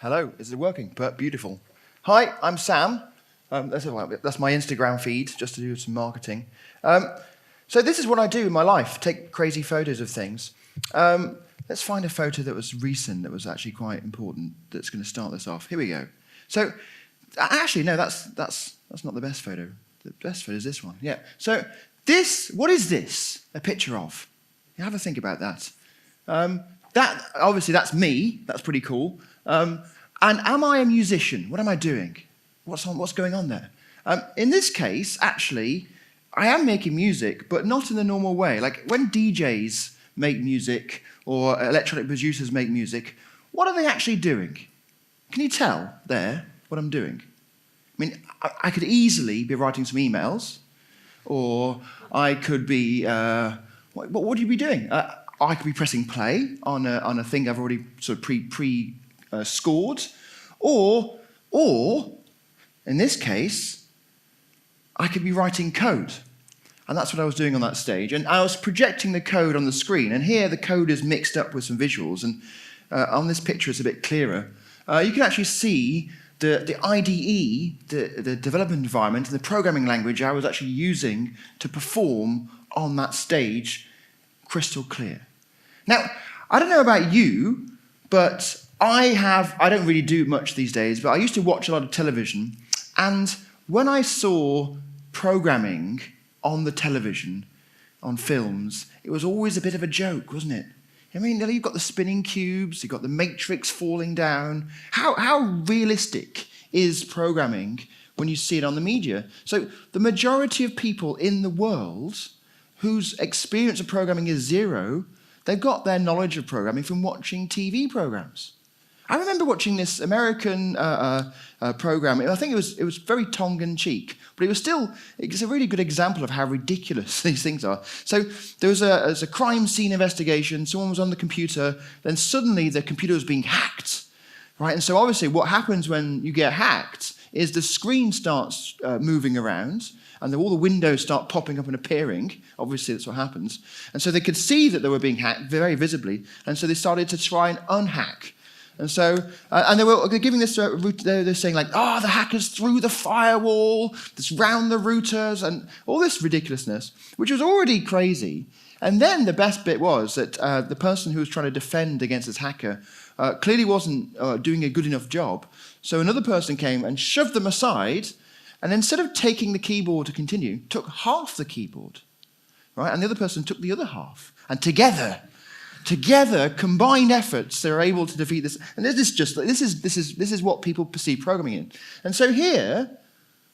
Hello, is it working? Beautiful. Hi, I'm Sam. That's my Instagram feed, just to do some marketing. So this is what I do in my life, take crazy photos of things. Let's find a photo that was recent, that was actually quite important, that's going to start this off. Here we go. So, actually, no, that's not the best photo. The best photo is this one, yeah. So what is this a picture of? You have a think about that. Obviously, that's me. That's pretty cool. And am I a musician? What am I doing? What's going on there? In this case, actually, I am making music, but not in the normal way. Like when DJs make music or electronic producers make music, what are they actually doing? Can you tell there what I'm doing? I mean, I could easily be writing some emails, or I could be, what would you be doing? I could be pressing play on a thing I've already sort of scored, or in this case, I could be writing code. And that's what I was doing on that stage. And I was projecting the code on the screen. And here the code is mixed up with some visuals. And on this picture it's a bit clearer. You can actually see the IDE, the development environment, and the programming language I was actually using to perform on that stage crystal clear. Now, I don't know about you, but I don't really do much these days, but I used to watch a lot of television, and when I saw programming on the television, on films, it was always a bit of a joke, wasn't it? I mean, you've got the spinning cubes, you've got the matrix falling down. How realistic is programming when you see it on the media? So the majority of people in the world whose experience of programming is zero, they've got their knowledge of programming from watching TV programs. I remember watching this American program. I think it was very tongue-in-cheek, but it's a really good example of how ridiculous these things are. So there was a crime scene investigation, someone was on the computer, then suddenly the computer was being hacked, right? And so obviously what happens when you get hacked is the screen starts moving around, and all the windows start popping up and appearing. Obviously, that's what happens. And so they could see that they were being hacked very visibly, and so they started to try and unhack. And so, and they're giving this, they're saying like, the hackers through the firewall, this round the routers, and all this ridiculousness, which was already crazy. And then the best bit was that the person who was trying to defend against this hacker clearly wasn't doing a good enough job. So another person came and shoved them aside, and instead of taking the keyboard to continue, took half the keyboard, right? And the other person took the other half, and together, combined efforts, they're able to defeat this. And this is what people perceive programming in. And so here,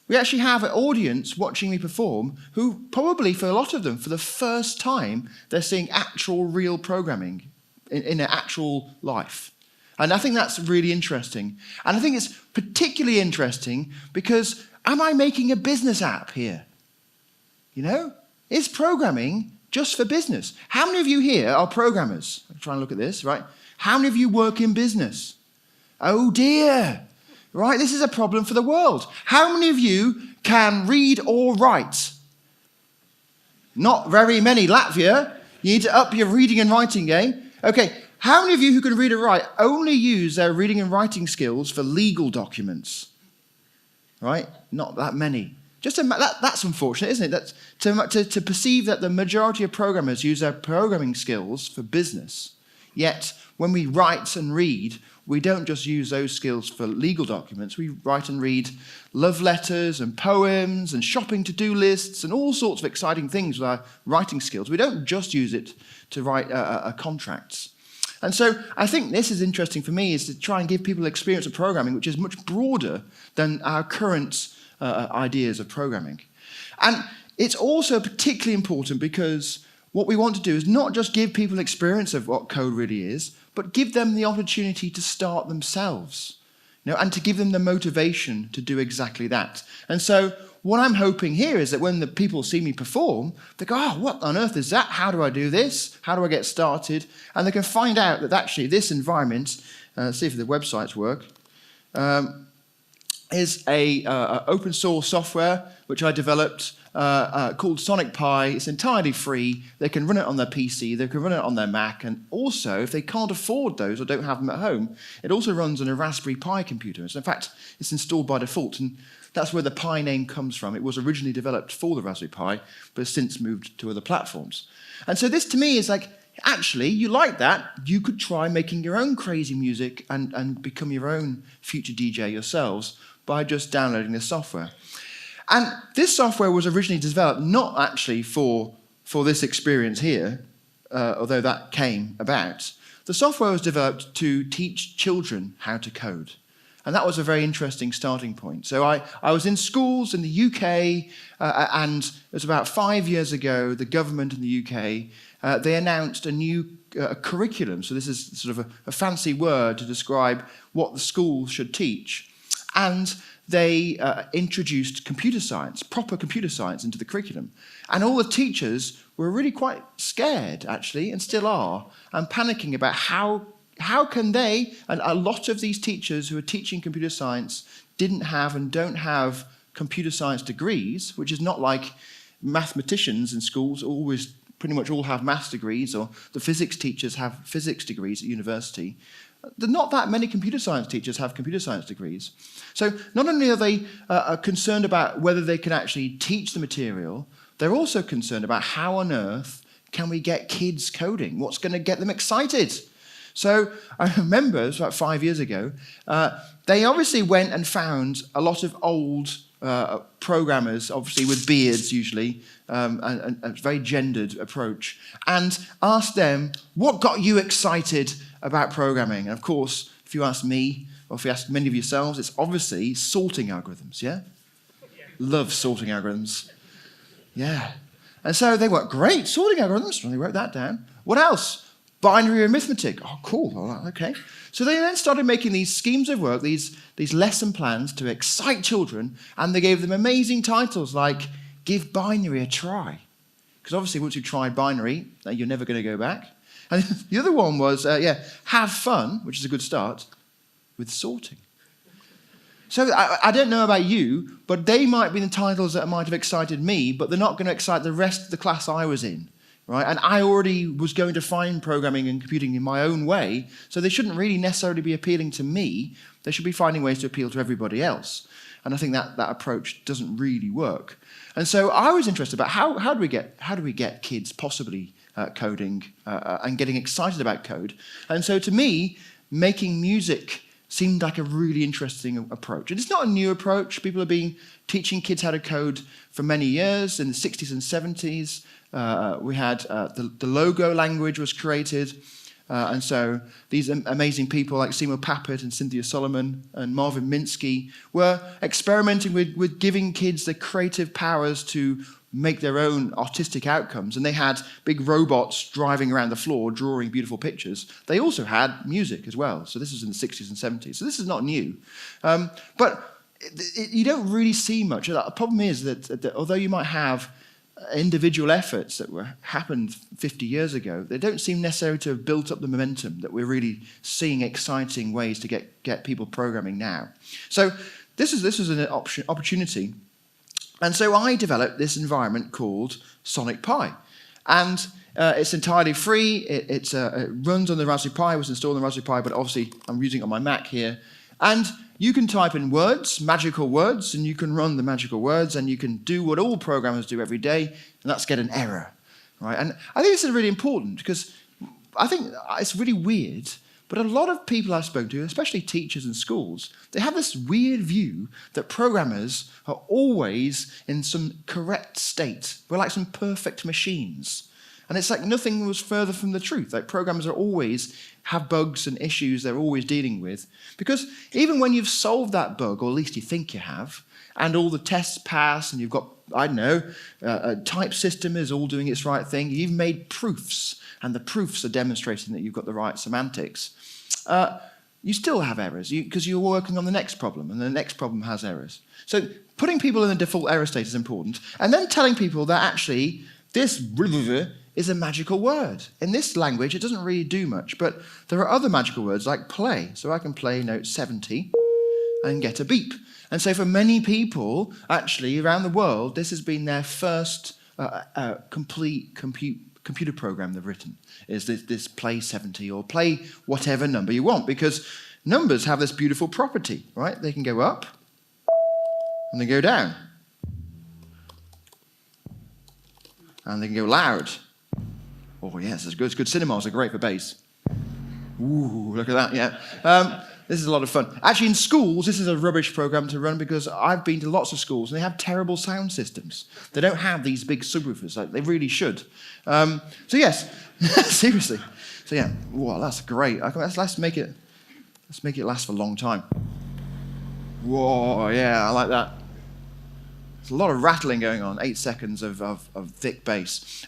we actually have an audience watching me perform who probably, for a lot of them, for the first time, they're seeing actual real programming in an actual life. And I think that's really interesting. And I think it's particularly interesting because am I making a business app here? You know? Is programming just for business? How many of you here are programmers? I'm trying to look at this, right? How many of you work in business? Oh dear, right? This is a problem for the world. How many of you can read or write? Not very many. Latvia, you need to up your reading and writing game. Okay, how many of you who can read or write only use their reading and writing skills for legal documents? Right? Not that many. That's unfortunate, isn't it? To perceive that the majority of programmers use their programming skills for business, yet when we write and read, we don't just use those skills for legal documents. We write and read love letters and poems and shopping to-do lists and all sorts of exciting things with our writing skills. We don't just use it to write contracts. And so I think this is interesting for me, is to try and give people an experience of programming which is much broader than our current ideas of programming. And it's also particularly important because what we want to do is not just give people an experience of what code really is, but give them the opportunity to start themselves, and to give them the motivation to do exactly that. And so what I'm hoping here is that when the people see me perform, they go, what on earth is that? How do I do this? How do I get started? And they can find out that actually this environment, see if the websites work, is a open source software which I developed called Sonic Pi. It's entirely free. They can run it on their PC, they can run it on their Mac, and also, if they can't afford those or don't have them at home, it also runs on a Raspberry Pi computer. So in fact, it's installed by default, and that's where the Pi name comes from. It was originally developed for the Raspberry Pi, but has since moved to other platforms. And so this, to me, is like, actually, you like that, you could try making your own crazy music and become your own future DJ yourselves by just downloading this software. And this software was originally developed not actually for this experience here, although that came about. The software was developed to teach children how to code. And that was a very interesting starting point. So I was in schools in the UK, and it was about 5 years ago, the government in the UK, they announced a new curriculum. So this is sort of a fancy word to describe what the schools should teach. And they introduced computer science, proper computer science, into the curriculum. And all the teachers were really quite scared, actually, and still are, and panicking about how can they, and a lot of these teachers who are teaching computer science didn't have and don't have computer science degrees, which is not like mathematicians in schools always pretty much all have maths degrees, or the physics teachers have physics degrees at university. Not that many computer science teachers have computer science degrees. So not only are they concerned about whether they can actually teach the material, they're also concerned about how on earth can we get kids coding? What's going to get them excited? So I remember, it was about 5 years ago, they obviously went and found a lot of old programmers, obviously with beards usually, and a very gendered approach, and asked them, what got you excited about programming? And of course, if you ask me, or if you ask many of yourselves, it's obviously sorting algorithms, yeah? Love sorting algorithms. Yeah. And so they were, great, sorting algorithms, and they wrote that down. What else? Binary arithmetic. Oh, cool. All right, okay. So they then started making these schemes of work, these lesson plans to excite children, and they gave them amazing titles like Give Binary a Try. Because obviously once you've tried binary, you're never going to go back. And the other one was, Have Fun, which is a good start, with sorting. So I don't know about you, but they might be the titles that might have excited me, but they're not going to excite the rest of the class I was in. Right? And I already was going to find programming and computing in my own way, so they shouldn't really necessarily be appealing to me. They should be finding ways to appeal to everybody else. And I think that approach doesn't really work. And so I was interested about how do we get kids possibly coding and getting excited about code. And so to me, making music seemed like a really interesting approach. And it's not a new approach. People have been teaching kids how to code for many years. In the 60s and 70s, we had the Logo language was created. And so these amazing people like Seymour Papert and Cynthia Solomon and Marvin Minsky were experimenting with giving kids the creative powers to make their own artistic outcomes. And they had big robots driving around the floor, drawing beautiful pictures. They also had music as well. So this was in the 60s and 70s. So this is not new. But you don't really see much. The problem is that although you might have individual efforts that happened 50 years ago, they don't seem necessarily to have built up the momentum that we're really seeing exciting ways to get people programming now. So this is an opportunity. And so I developed this environment called Sonic Pi. And it's entirely free. It runs on the Raspberry Pi. It was installed on the Raspberry Pi, but obviously I'm using it on my Mac here. And you can type in words, magical words, and you can run the magical words, and you can do what all programmers do every day, and that's get an error, right? And I think this is really important because I think it's really weird, but a lot of people I've spoken to, especially teachers in schools, they have this weird view that programmers are always in some correct state. We're like some perfect machines. And it's like nothing was further from the truth. Like programmers are always have bugs and issues they're always dealing with. Because even when you've solved that bug, or at least you think you have, and all the tests pass, and you've got, I don't know, a type system is all doing its right thing, you've made proofs, and the proofs are demonstrating that you've got the right semantics, you still have errors, because you're working on the next problem, and the next problem has errors. So putting people in a default error state is important, and then telling people that actually this is a magical word. In this language, it doesn't really do much, but there are other magical words like play. So I can play note 70, and get a beep. And so for many people, actually, around the world, this has been their first complete computer program they've written, is this play 70 or play whatever number you want, because numbers have this beautiful property, right? They can go up and they go down. And they can go loud. Oh, yes, it's good. Cinemas are great for bass. Ooh, look at that, yeah. This is a lot of fun. Actually, in schools, this is a rubbish program to run because I've been to lots of schools and they have terrible sound systems. They don't have these big subwoofers like they really should. So yes, seriously. So yeah, wow, that's great. Let's make it last for a long time. Whoa, yeah, I like that. There's a lot of rattling going on. 8 seconds of thick bass.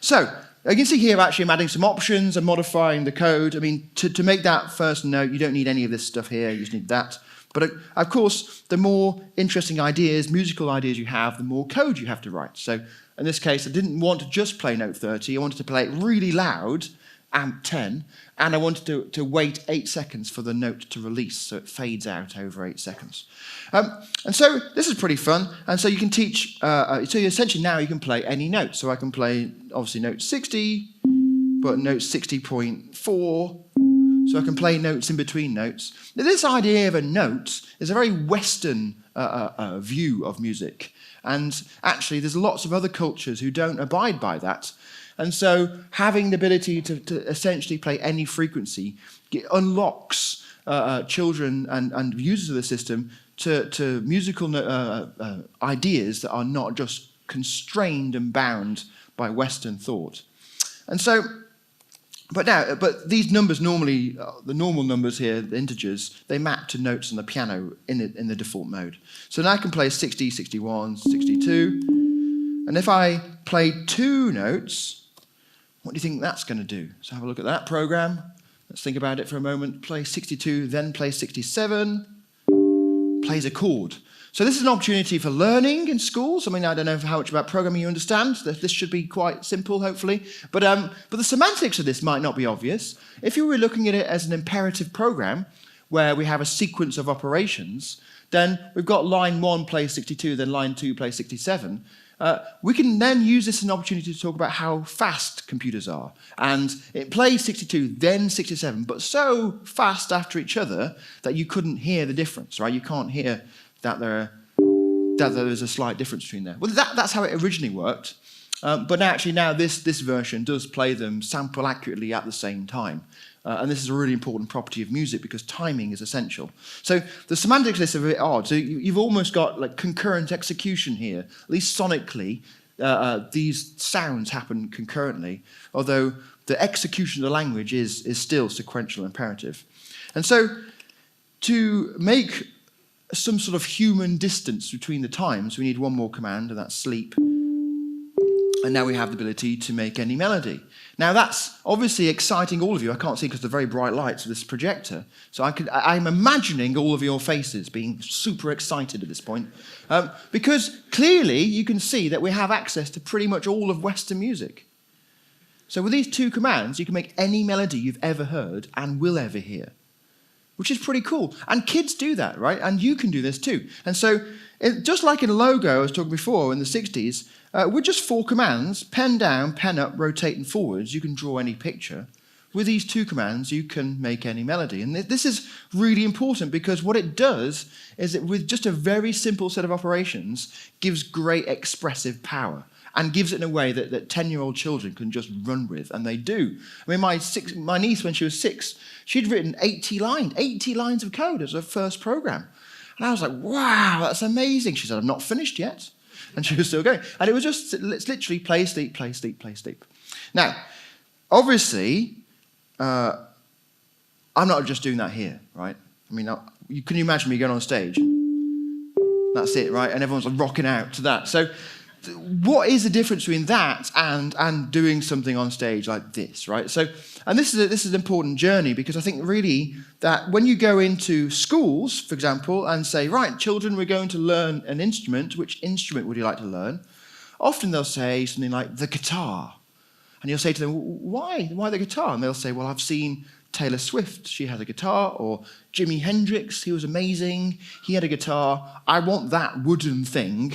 So you can see here, actually, I'm adding some options and modifying the code. I mean, to make that first note, you don't need any of this stuff here. You just need that. But of course, the more interesting ideas, musical ideas you have, the more code you have to write. So in this case, I didn't want to just play note 30. I wanted to play it really loud, amp 10, and I wanted to wait 8 seconds for the note to release, so it fades out over 8 seconds. And so this is pretty fun, and so you can teach, so essentially now you can play any note. So I can play, obviously, note 60, but note 60.4, so I can play notes in between notes. Now, this idea of a note is a very Western view of music, and actually there's lots of other cultures who don't abide by that. And so having the ability to essentially play any frequency unlocks children and users of the system to musical ideas that are not just constrained and bound by Western thought. And so, but these numbers normally, the normal numbers here, the integers, they map to notes on the piano in the default mode. So now I can play 60, 61, 62. And if I play 2 notes, what do you think that's going to do? So have a look at that program. Let's think about it for a moment. Play 62, then play 67. Plays a chord. So this is an opportunity for learning in schools. I mean, I don't know how much about programming you understand. This should be quite simple, hopefully. But the semantics of this might not be obvious. If you were looking at it as an imperative program, where we have a sequence of operations, then we've got line 1 plays 62, then line 2 plays 67. We can then use this as an opportunity to talk about how fast computers are. And it plays 62, then 67, but so fast after each other that you couldn't hear the difference, right? You can't hear that there is a slight difference between there. Well, that's how it originally worked. But actually now this version does play them sample accurately at the same time. And this is a really important property of music because timing is essential. So the semantics of this are a bit odd. So you've almost got like concurrent execution here. At least sonically, these sounds happen concurrently, although the execution of the language is still sequential imperative. And so to make some sort of human distance between the times, we need one more command, and that's sleep. And now we have the ability to make any melody. Now that's obviously exciting all of you. I can't see because of the very bright lights of this projector. So I'm imagining all of your faces being super excited at this point. Because clearly you can see that we have access to pretty much all of Western music. So with these 2 commands, you can make any melody you've ever heard and will ever hear, which is pretty cool. And kids do that, right? And you can do this too. And so just like in Logo, I was talking before in the 60s, with just 4 commands, pen down, pen up, rotate and forwards, you can draw any picture. With these 2 commands, you can make any melody. And this is really important because what it does is that with just a very simple set of operations, gives great expressive power and gives it in a way that 10-year-old children can just run with, and they do. I mean, my niece, when she was 6, she'd written 80 lines of code as her first program. And I was like, wow, that's amazing. She said, I'm not finished yet. And she was still going. And it was just, it's literally play, sleep, play, sleep, play, sleep. Now, obviously, I'm not just doing that here, right? I mean, can you imagine me going on stage? That's it, right? And everyone's like rocking out to that. So what is the difference between that and doing something on stage like this, right? So, and this is an important journey because I think really that when you go into schools, for example, and say, right, children, we're going to learn an instrument. Which instrument would you like to learn? Often they'll say something like the guitar. And you'll say to them, why the guitar? And they'll say, well, I've seen Taylor Swift, she has a guitar, or Jimi Hendrix, he was amazing, he had a guitar. I want that wooden thing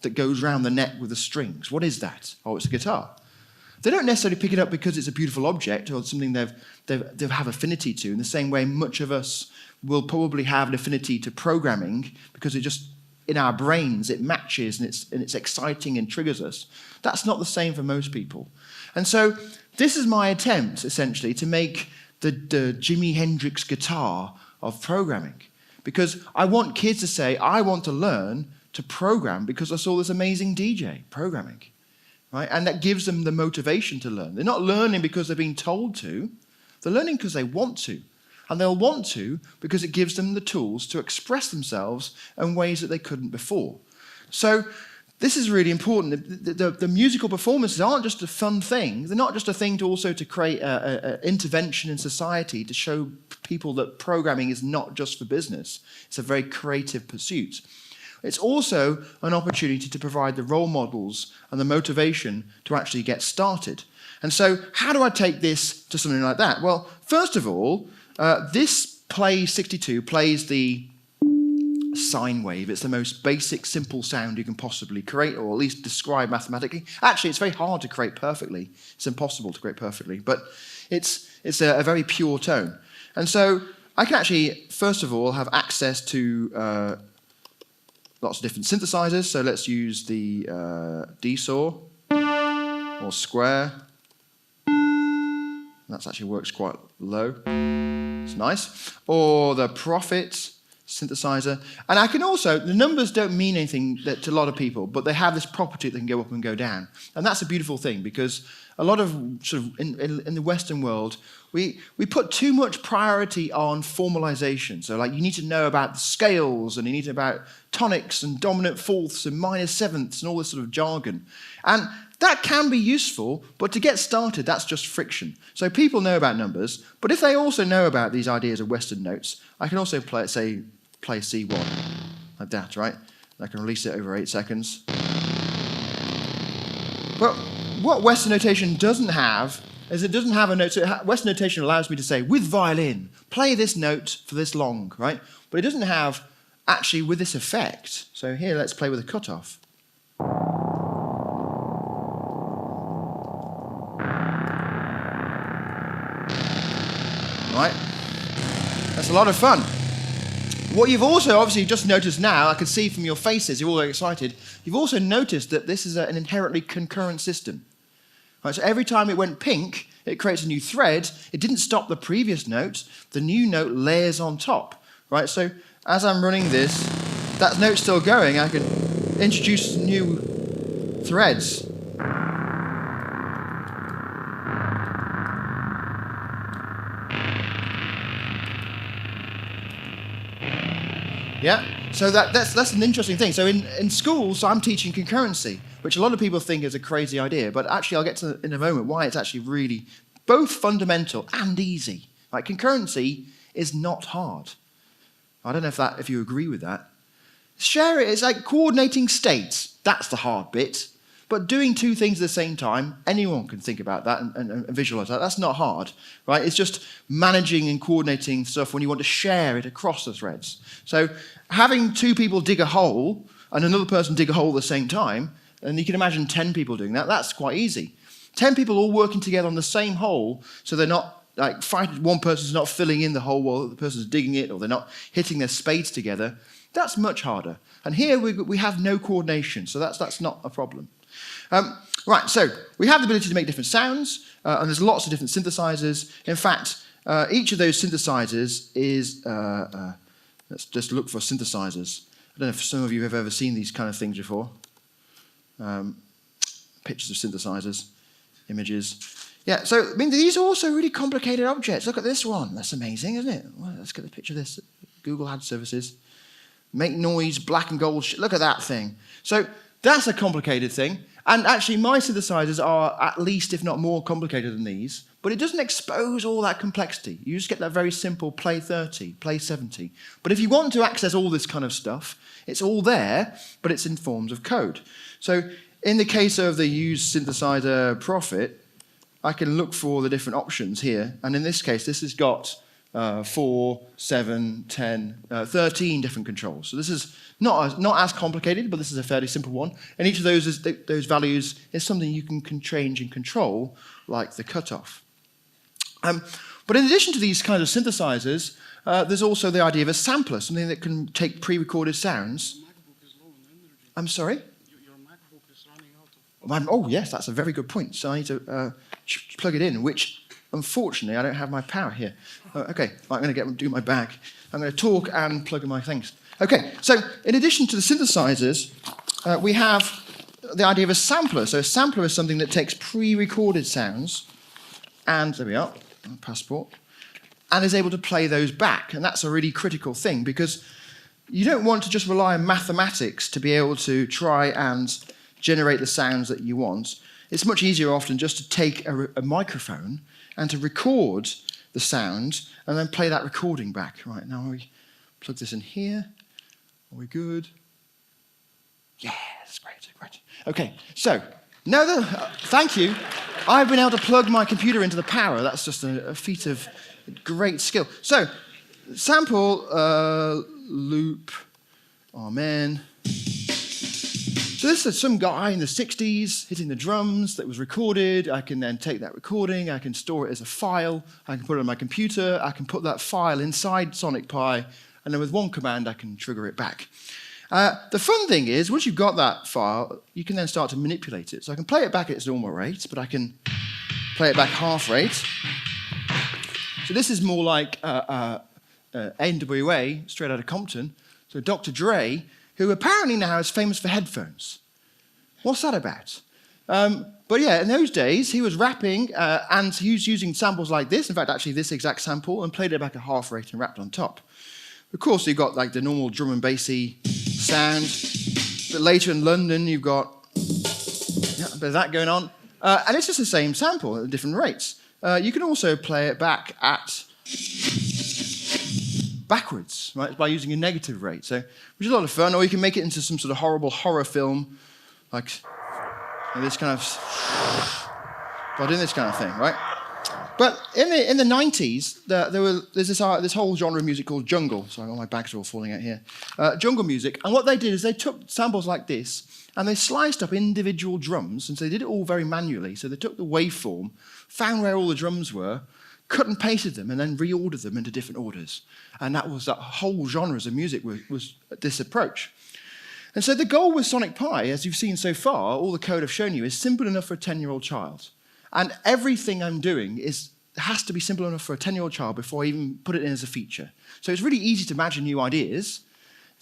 that goes round the neck with the strings. What is that? Oh, it's a guitar. They don't necessarily pick it up because it's a beautiful object or something they have affinity to, in the same way much of us will probably have an affinity to programming because it just, in our brains, it matches and it's exciting and triggers us. That's not the same for most people. And so this is my attempt, essentially, to make the Jimi Hendrix guitar of programming. Because I want kids to say, I want to learn to program because I saw this amazing DJ programming. Right? And that gives them the motivation to learn. They're not learning because they're being told to. They're learning because they want to. And they'll want to because it gives them the tools to express themselves in ways that they couldn't before. So this is really important. The musical performances aren't just a fun thing. They're not just a thing to create an intervention in society to show people that programming is not just for business. It's a very creative pursuit. It's also an opportunity to provide the role models and the motivation to actually get started. And so how do I take this to something like that? Well, first of all, this Play 62 plays the sine wave. It's the most basic, simple sound you can possibly create, or at least describe mathematically. Actually, it's very hard to create perfectly. It's impossible to create perfectly, but it's a very pure tone. And so I can actually, first of all, have access to lots of different synthesizers. So let's use the D-saw or square. That actually works quite low. It's nice. Or the Prophet synthesizer. And I can also, the numbers don't mean anything to a lot of people, but they have this property that can go up and go down. And that's a beautiful thing because a lot of sort of in the Western world, we put too much priority on formalization. So like you need to know about the scales and you need to know about tonics and dominant fourths and minor sevenths and all this sort of jargon. And that can be useful, but to get started, that's just friction. So people know about numbers, but if they also know about these ideas of Western notes, I can also play C1, like that, right? And I can release it over 8 seconds. But what Western notation doesn't have is it doesn't have a note. So Western notation allows me to say, with violin, play this note for this long, right? But it doesn't have, actually, with this effect. So here, let's play with a cutoff. Right? That's a lot of fun. What you've also obviously just noticed now, I can see from your faces, you're all very excited, you've also noticed that this is an inherently concurrent system. Right, so every time it went pink, it creates a new thread. It didn't stop the previous note. The new note layers on top. Right, so as I'm running this, that note's still going. I can introduce new threads. Yeah, so that's an interesting thing. So in schools, I'm teaching concurrency, which a lot of people think is a crazy idea, but actually I'll get to in a moment why it's actually really both fundamental and easy. Like concurrency is not hard. I don't know if you agree with that. Share it, it's like coordinating states. That's the hard bit. But doing two things at the same time, anyone can think about that and visualize that. That's not hard, right? It's just managing and coordinating stuff when you want to share it across the threads. So having two people dig a hole and another person dig a hole at the same time, and you can imagine 10 people doing that, that's quite easy. 10 people all working together on the same hole, so they're not like fighting, one person's not filling in the hole while the other person's digging it, or they're not hitting their spades together. That's much harder. And here we have no coordination, so that's not a problem. Right, so we have the ability to make different sounds, and there's lots of different synthesizers. In fact, each of those synthesizers is, let's just look for synthesizers. I don't know if some of you have ever seen these kind of things before. Pictures of synthesizers, images. Yeah, so I mean, these are also really complicated objects. Look at this one. That's amazing, isn't it? Well, let's get a picture of this. Google Ad Services. Make noise, black and gold. Look at that thing. So that's a complicated thing. And actually, my synthesizers are at least, if not more, complicated than these. But it doesn't expose all that complexity. You just get that very simple play 30, play 70. But if you want to access all this kind of stuff, it's all there, but it's in forms of code. So in the case of the used synthesizer Prophet, I can look for the different options here. And in this case, this has got 4, 7, 10, 13 different controls. So this is not as complicated, but this is a fairly simple one. And each of those values is something you can change and control, like the cutoff. But in addition to these kinds of synthesizers, there's also the idea of a sampler, something that can take pre-recorded sounds. I'm sorry? Your MacBook is running out of... Oh, yes, that's a very good point. So I need to plug it in, which, unfortunately, I don't have my power here. Okay, I'm going to do my bag. I'm going to talk and plug in my things. Okay, so in addition to the synthesizers, we have the idea of a sampler. So a sampler is something that takes pre-recorded sounds, and there we are, passport, and is able to play those back. And that's a really critical thing, because you don't want to just rely on mathematics to be able to try and generate the sounds that you want. It's much easier often just to take a microphone and to record the sound and then play that recording back. Right, now we plug this in here. Are we good? Yeah, that's great, great. Okay, so now that, thank you. I've been able to plug my computer into the power. That's just a feat of great skill. So, sample, loop, amen. So this is some guy in the 60s hitting the drums that was recorded. I can then take that recording, I can store it as a file, I can put it on my computer, I can put that file inside Sonic Pi, and then with one command I can trigger it back. The fun thing is, once you've got that file, you can then start to manipulate it. So I can play it back at its normal rate, but I can play it back half rate. So this is more like NWA, straight out of Compton. So Dr. Dre, who apparently now is famous for headphones. What's that about? But yeah, in those days, he was rapping, and he was using samples like this, in fact, actually this exact sample, and played it back at half rate and rapped on top. Of course, you've got like the normal drum and bassy sound. But later in London, you've got a bit of that going on. And it's just the same sample at different rates. You can also play it back at backwards, right, by using a negative rate. So, which is a lot of fun. Or you can make it into some sort of horrible horror film, like this kind of, by doing this kind of thing, right? But in the 90s, there's this whole genre of music called jungle. Sorry, all my bags are all falling out here. Jungle music. And what they did is they took samples like this, and they sliced up individual drums, and so they did it all very manually. So they took the waveform, found where all the drums were, cut and pasted them, and then reordered them into different orders. And that whole genres of music was this approach. And so the goal with Sonic Pi, as you've seen so far, all the code I've shown you, is simple enough for a 10-year-old child. And everything I'm doing has to be simple enough for a 10-year-old child before I even put it in as a feature. So it's really easy to imagine new ideas.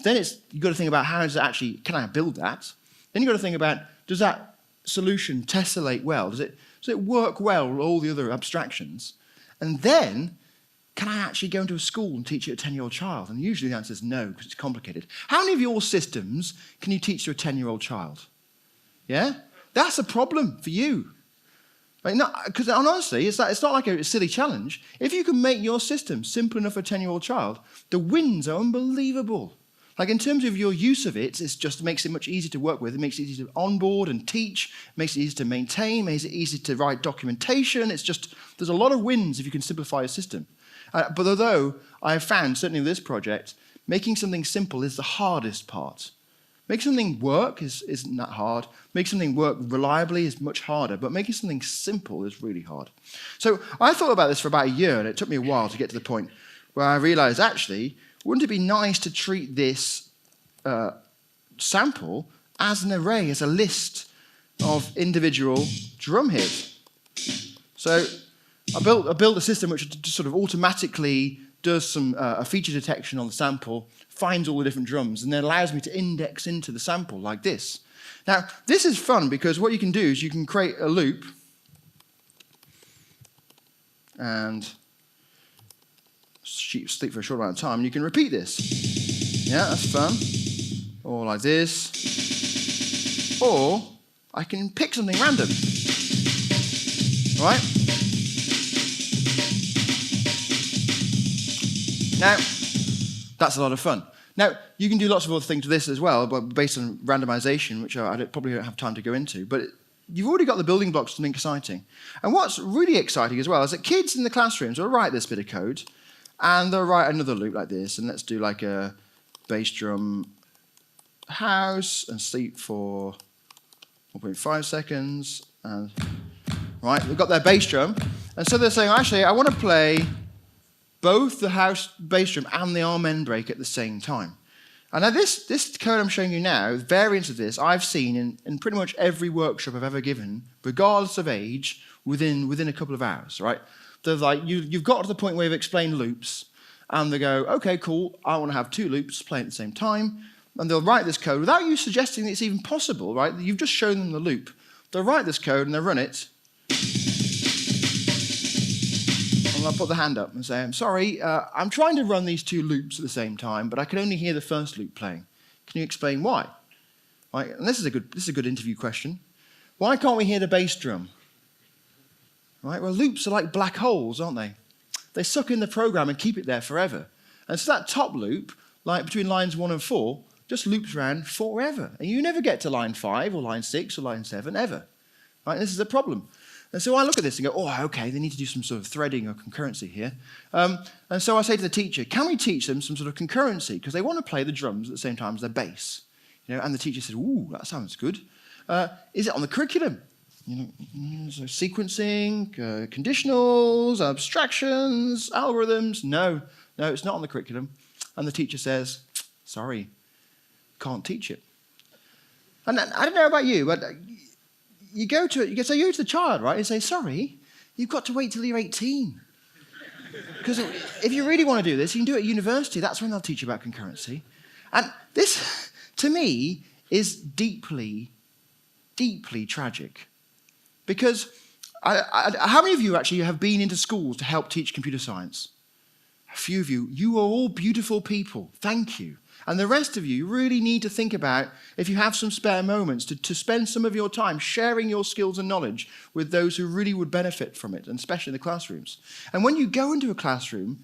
Then you've got to think about how does it actually, can I build that? Then you've got to think about, does that solution tessellate well? Does it work well with all the other abstractions? And then, can I actually go into a school and teach it to a 10-year-old child? And usually the answer is no, because it's complicated. How many of your systems can you teach to a 10-year-old child? Yeah? That's a problem for you. Because honestly, it's not like a silly challenge. If you can make your system simple enough for a 10-year-old child, the wins are unbelievable. Like in terms of your use of it, it just makes it much easier to work with. It makes it easier to onboard and teach. It makes it easier to maintain. Makes it easier to write documentation. There's a lot of wins if you can simplify a system. But although I have found, certainly with this project, making something simple is the hardest part. Making something work isn't that hard. Making something work reliably is much harder, but making something simple is really hard. So I thought about this for about a year, and it took me a while to get to the point where I realized, actually, wouldn't it be nice to treat this sample as an array, as a list of individual drum hits? So I built a system which just sort of automatically does some a feature detection on the sample, finds all the different drums, and then allows me to index into the sample like this. Now, this is fun because what you can do is you can create a loop and sleep for a short amount of time, and you can repeat this. Yeah, that's fun. Or like this. Or I can pick something random. Right? Now, that's a lot of fun. Now, you can do lots of other things with this as well, but based on randomization, which I probably don't have time to go into. But you've already got the building blocks to something exciting. And what's really exciting as well is that kids in the classrooms will write this bit of code, and they'll write another loop like this, and let's do like a bass drum house and sleep for 1.5 seconds. And right, they've got their bass drum, and so they're saying, actually, I want to play both the house bass drum and the amen break at the same time. And now this code I'm showing you now, variants of this, I've seen in pretty much every workshop I've ever given, regardless of age, within a couple of hours, right? They're like, you've got to the point where you've explained loops, and they go, okay, cool, I want to have 2 loops playing at the same time, and they'll write this code without you suggesting that it's even possible, right? You've just shown them the loop. They'll write this code and they'll run it, and I'll put the hand up and say, I'm sorry, I'm trying to run these 2 loops at the same time, but I can only hear the first loop playing. Can you explain why? Right, and this is a good interview question. Why can't we hear the bass drum? Right, well, loops are like black holes, aren't they? They suck in the program and keep it there forever. And so that top loop, like between lines 1 and 4, just loops around forever. And you never get to line 5 or line 6 or line 7, ever. Right, this is a problem. And so I look at this and go, oh, okay, they need to do some sort of threading or concurrency here. And so I say to the teacher, can we teach them some sort of concurrency? Because they want to play the drums at the same time as their bass. You know, and the teacher said, ooh, that sounds good. Is it on the curriculum? You know, so sequencing, conditionals, abstractions, algorithms. No, it's not on the curriculum. And the teacher says, sorry, can't teach it. And I don't know about you, but you go to the child, right, and say, sorry, you've got to wait till you're 18. Because if you really want to do this, you can do it at university. That's when they'll teach you about concurrency. And this, to me, is deeply, deeply tragic. Because how many of you actually have been into schools to help teach computer science? A few of you. You are all beautiful people. Thank you. And the rest of you really need to think about, if you have some spare moments, to spend some of your time sharing your skills and knowledge with those who really would benefit from it, and especially in the classrooms. And when you go into a classroom,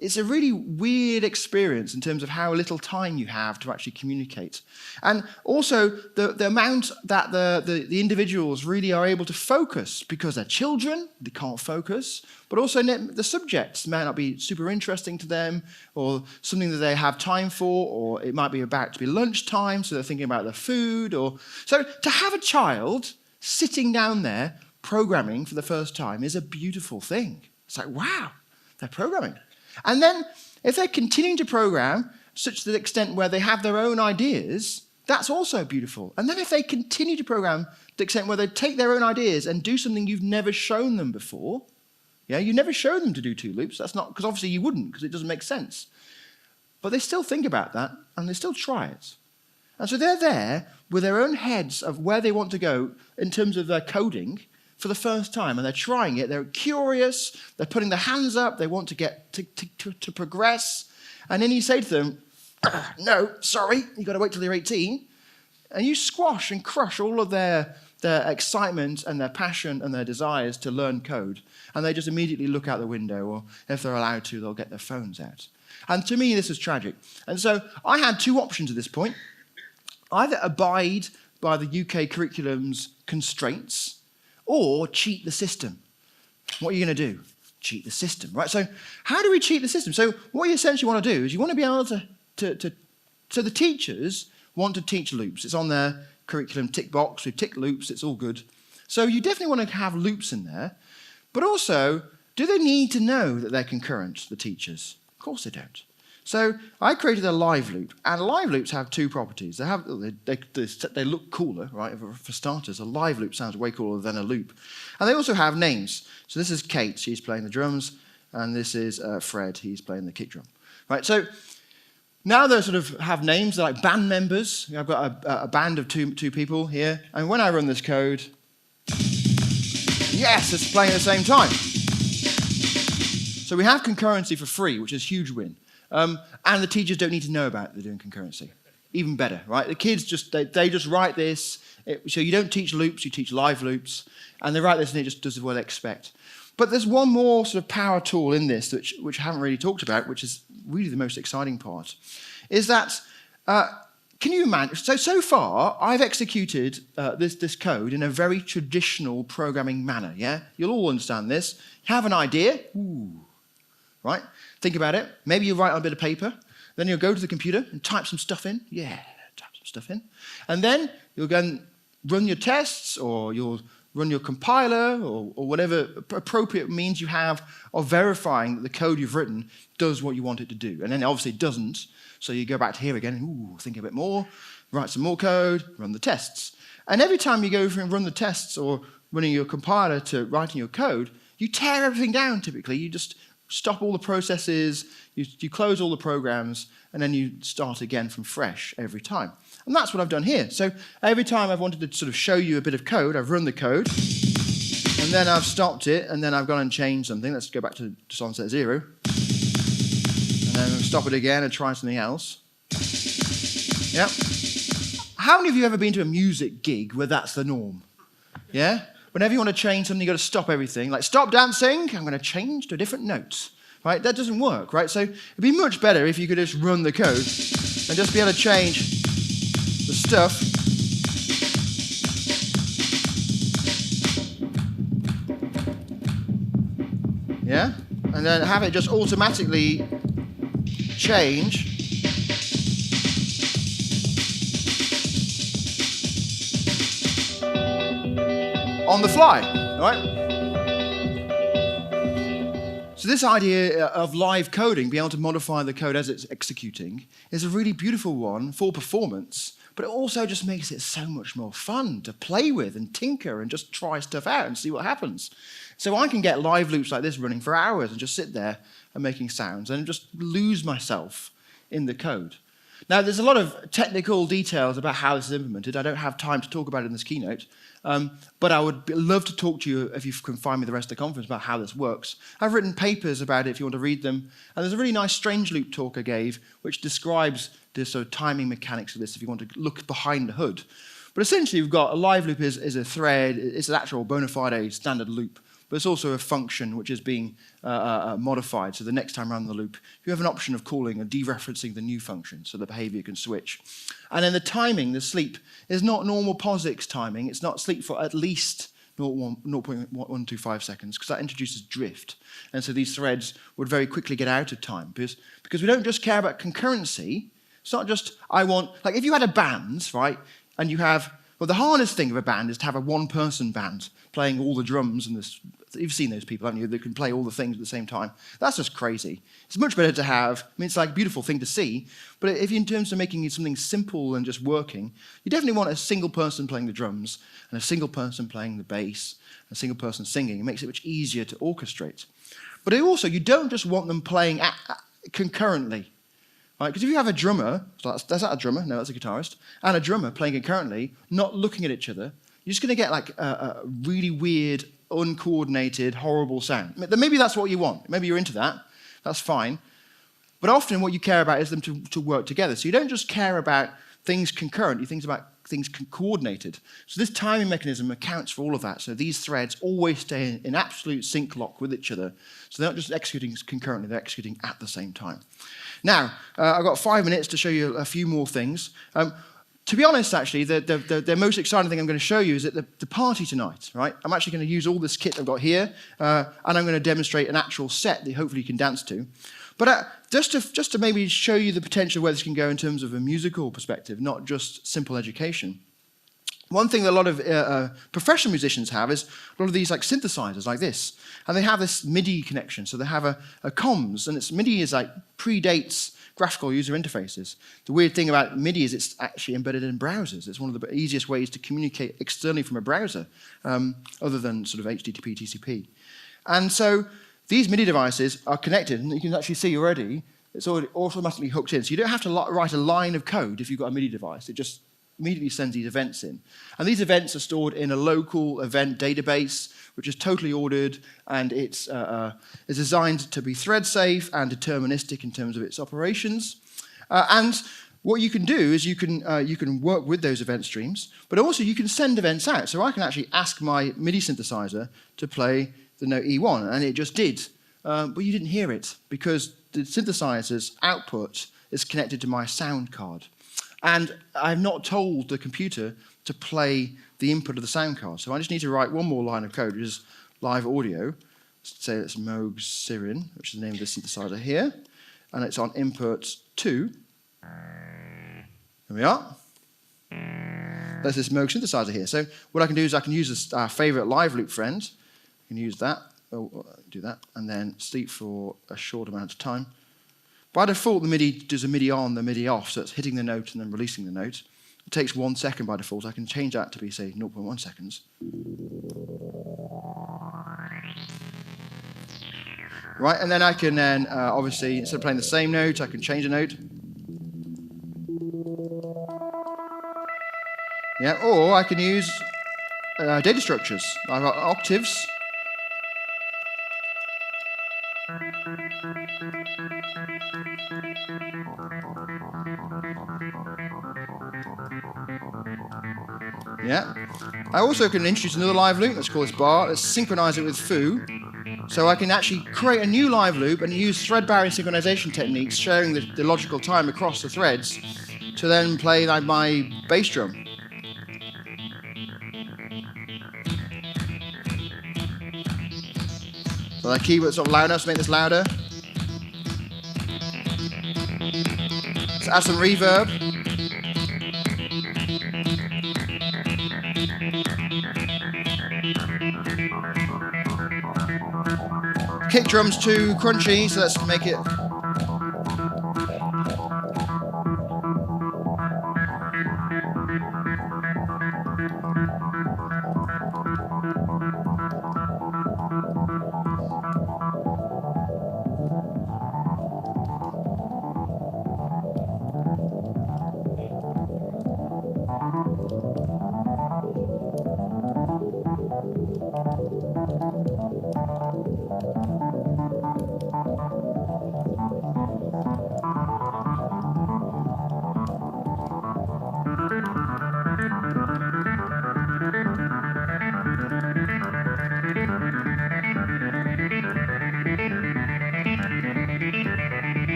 it's a really weird experience in terms of how little time you have to actually communicate. And also the amount that the individuals really are able to focus, because they're children, they can't focus, but also the subjects may not be super interesting to them, or something that they have time for, or it might be about to be lunchtime, so they're thinking about their food. So to have a child sitting down there programming for the first time is a beautiful thing. It's like, wow, they're programming. And then, if they're continuing to program such to the extent where they have their own ideas, that's also beautiful. And then if they continue to program to the extent where they take their own ideas and do something you've never shown them before, you never show them to do 2 loops. That's not, because obviously you wouldn't, because it doesn't make sense. But they still think about that, and they still try it. And so they're there with their own heads of where they want to go in terms of their coding, for the first time, and they're trying it, they're curious, they're putting their hands up, they want to get to progress, and then you say to them, no, sorry, you've got to wait till you're 18, and you squash and crush all of their excitement and their passion and their desires to learn code, and they just immediately look out the window, or if they're allowed to, they'll get their phones out. And to me, this is tragic. And so I had 2 options at this point. Either abide by the UK curriculum's constraints, or cheat the system. What are you going to do? Cheat the system, right? So how do we cheat the system? So what you essentially want to do is you want to be able to so the teachers want to teach loops. It's on their curriculum tick box. We've ticked loops. It's all good. So you definitely want to have loops in there. But also, do they need to know that they're concurrent, the teachers? Of course they don't. So I created a live loop, and live loops have 2 properties. They look cooler, right? For starters, a live loop sounds way cooler than a loop. And they also have names. So this is Kate, she's playing the drums, and this is Fred, he's playing the kick drum. Right, so now they sort of have names, they're like band members. I've got a band of two people here, and when I run this code, yes, it's playing at the same time. So we have concurrency for free, which is a huge win. And the teachers don't need to know about it, they're doing concurrency. Even better, right? The kids they just write this. So you don't teach loops, you teach live loops. And they write this and it just does what they expect. But there's one more sort of power tool in this, which I haven't really talked about, which is really the most exciting part, is that can you imagine? So far, I've executed this code in a very traditional programming manner, yeah? You'll all understand this. You have an idea, right? Think about it. Maybe you write on a bit of paper. Then you'll go to the computer and type some stuff in. Yeah, type some stuff in. And then you'll go and run your tests, or you'll run your compiler, or whatever appropriate means you have of verifying that the code you've written does what you want it to do. And then obviously it doesn't. So you go back to here again, and think a bit more, write some more code, run the tests. And every time you go from run the tests or running your compiler to writing your code, you tear everything down typically. You just stop all the processes, you close all the programs, and then you start again from fresh every time. And that's what I've done here. So every time I've wanted to sort of show you a bit of code, I've run the code, and then I've stopped it, and then I've gone and changed something. Let's go back to just onset 0. And then stop it again and try something else. Yeah. How many of you have ever been to a music gig where that's the norm? Yeah? Whenever you want to change something, you've got to stop everything. Like, stop dancing, I'm going to change to a different note. Right? That doesn't work, right? So it'd be much better if you could just run the code and just be able to change the stuff. Yeah? And then have it just automatically change on the fly, right? So this idea of live coding, being able to modify the code as it's executing, is a really beautiful one for performance, but it also just makes it so much more fun to play with and tinker and just try stuff out and see what happens. So I can get live loops like this running for hours and just sit there and making sounds and just lose myself in the code. Now, there's a lot of technical details about how this is implemented. I don't have time to talk about it in this keynote, but I would love to talk to you, if you can find me the rest of the conference, about how this works. I've written papers about it if you want to read them, and there's a really nice strange loop talk I gave which describes the sort of timing mechanics of this if you want to look behind the hood. But essentially, we've got a live loop is a thread, it's an actual bona fide standard loop, but it's also a function which is being modified. So the next time around the loop, you have an option of calling or dereferencing the new function so the behavior can switch. And then the timing, the sleep, is not normal POSIX timing. It's not sleep for at least 0.125 seconds, because that introduces drift. And so these threads would very quickly get out of time, because we don't just care about concurrency. It's not just, like if you had a band, right, and you have, well, the hardest thing of a band is to have a one-person band playing all the drums and this. You've seen those people, haven't you, that can play all the things at the same time. That's just crazy. It's much better to have, it's like a beautiful thing to see, but if in terms of making it something simple and just working, you definitely want a single person playing the drums and a single person playing the bass and a single person singing. It makes it much easier to orchestrate. But also, you don't just want them playing concurrently. Right? Because if you have a drummer, so that's that a drummer? No, that's a guitarist, and a drummer playing concurrently, not looking at each other, you're just going to get like a really weird, uncoordinated, horrible sound. Maybe that's what you want. Maybe you're into that. That's fine. But often what you care about is them to work together. So you don't just care about things concurrent, you think about things coordinated. So this timing mechanism accounts for all of that. So these threads always stay in absolute sync lock with each other. So they're not just executing concurrently, they're executing at the same time. Now, I've got 5 minutes to show you a few more things. To be honest, actually, the most exciting thing I'm going to show you is at the party tonight, right? I'm actually going to use all this kit I've got here, and I'm going to demonstrate an actual set that hopefully you can dance to. But just to maybe show you the potential where this can go in terms of a musical perspective, not just simple education. One thing that a lot of professional musicians have is a lot of these like synthesizers like this, and they have this MIDI connection. So they have a comms, and MIDI is like predates graphical user interfaces. The weird thing about MIDI is it's actually embedded in browsers. It's one of the easiest ways to communicate externally from a browser, other than sort of HTTP, TCP. And so these MIDI devices are connected, and you can actually see already it's already automatically hooked in. So you don't have to write a line of code if you've got a MIDI device. It just immediately sends these events in. And these events are stored in a local event database, which is totally ordered, and it's designed to be thread safe and deterministic in terms of its operations. And what you can do is you can work with those event streams, but also you can send events out. So I can actually ask my MIDI synthesizer to play the note E1, and it just did. But you didn't hear it because the synthesizer's output is connected to my sound card. and I've not told the computer to play the input of the sound card. So I just need to write one more line of code, which is live audio. Let's say it's Moog Sirin, which is the name of the synthesizer here, and it's on input 2. Here we are. There's this Moog synthesizer here. So what I can do is I can use our favorite live loop friend. I can use that, do that, and then sleep for a short amount of time. By default, the MIDI does a MIDI on, the MIDI off, so it's hitting the note and then releasing the note. It takes 1 second by default. I can change that to be, say, 0.1 seconds. Right, and then I can obviously, instead of playing the same note, I can change a note. Yeah, or I can use data structures. I've got octaves. Yeah. I also can introduce another live loop. Let's call this bar. Let's synchronize it with foo. So I can actually create a new live loop and use thread-barring synchronization techniques, sharing the logical time across the threads, to then play like my bass drum. So the keyboard sort of louder, let's make this louder. Let's add some reverb. Kick drum's too crunchy, so let's make it.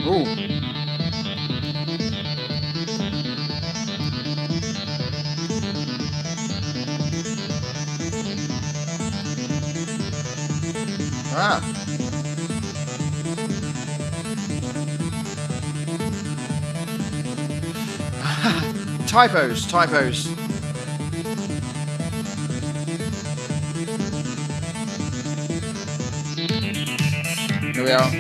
Ooh. Ah. Typos. Here we are.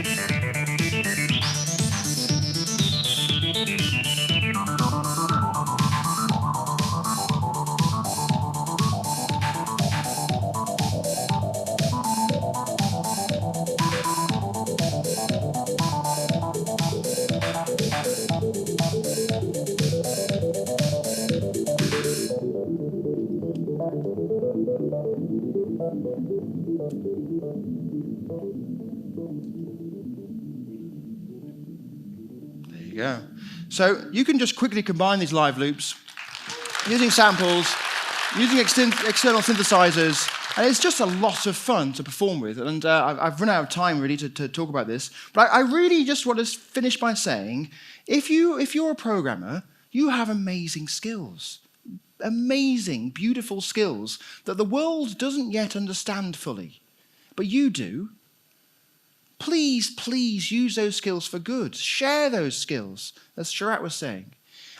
There you go. So you can just quickly combine these live loops using samples, using external synthesizers, and it's just a lot of fun to perform with. And I've run out of time really to talk about this, but I really just want to finish by saying, if you're a programmer, you have amazing skills. Amazing, beautiful skills that the world doesn't yet understand fully, but you do. Please, please use those skills for good. Share those skills, as Sharat was saying,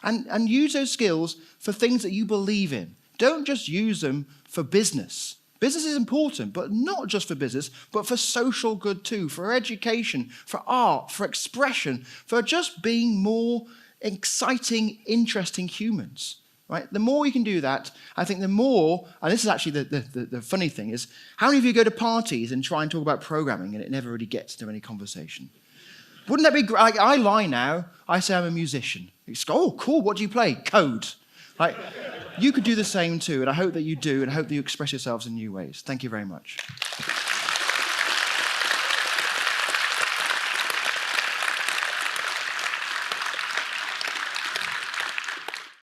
and use those skills for things that you believe in. Don't just use them for business. Business is important, but not just for business, but for social good too, for education, for art, for expression, for just being more exciting, interesting humans. Right? The more you can do that, I think the more, and this is actually the funny thing, is how many of you go to parties and try and talk about programming and it never really gets to any conversation? Wouldn't that be great? I lie now, I say I'm a musician. You go, oh, cool, what do you play? Code. Like, you could do the same too, and I hope that you do, and I hope that you express yourselves in new ways. Thank you very much.